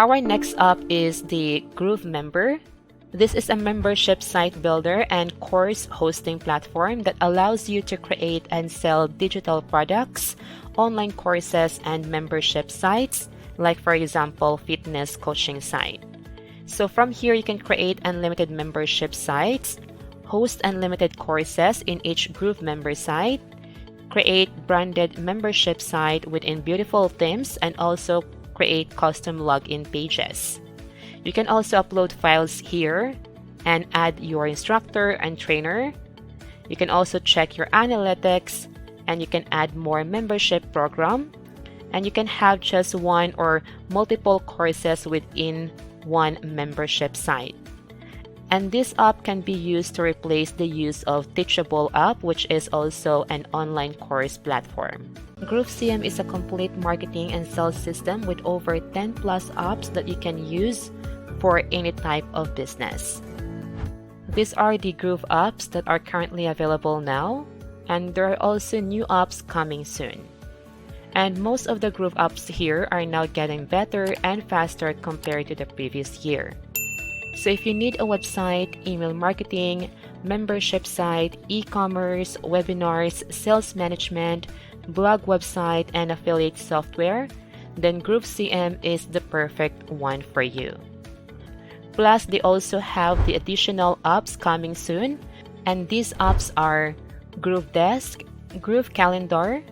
Our next app is the GrooveMember. This is a membership site builder and course hosting platform that allows you to create and sell digital products, online courses, and membership sites, like for example, fitness coaching site. So from here, you can create unlimited membership sites, host unlimited courses in each GrooveMember site, create branded membership site within beautiful themes, and also create custom login pages. You can also upload files here and add your instructor and trainer. You can also check your analytics, and you can add more membership program, and you can have just one or multiple courses within one membership site. And this app can be used to replace the use of Teachable app, which is also an online course platform. GrooveCM is a complete marketing and sales system with over 10 plus apps that you can use for any type of business. These are the Groove apps that are currently available now, and there are also new apps coming soon. And most of the Groove apps here are now getting better and faster compared to the previous year. So if you need a website, email marketing, membership site, e-commerce, webinars, sales management, blog website, and affiliate software, then GrooveCM is the perfect one for you. Plus, they also have the additional apps coming soon, and these apps are Groove Desk, Groove Calendar,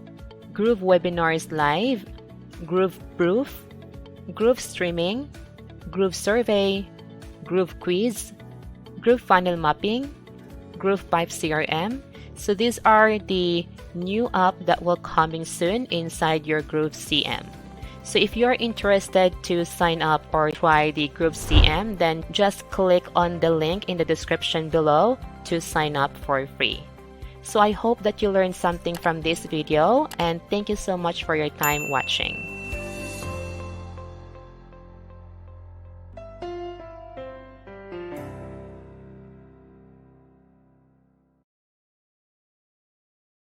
Groove Webinars Live, Groove Proof, Groove Streaming, Groove Survey, Groove Quiz, Groove Funnel Mapping, Groove Pipe CRM. So these are the new app that will coming soon inside your GrooveCM. So if you're interested to sign up or try the GrooveCM, then just click on the link in the description below to sign up for free. So I hope that you learned something from this video, and thank you so much for your time watching.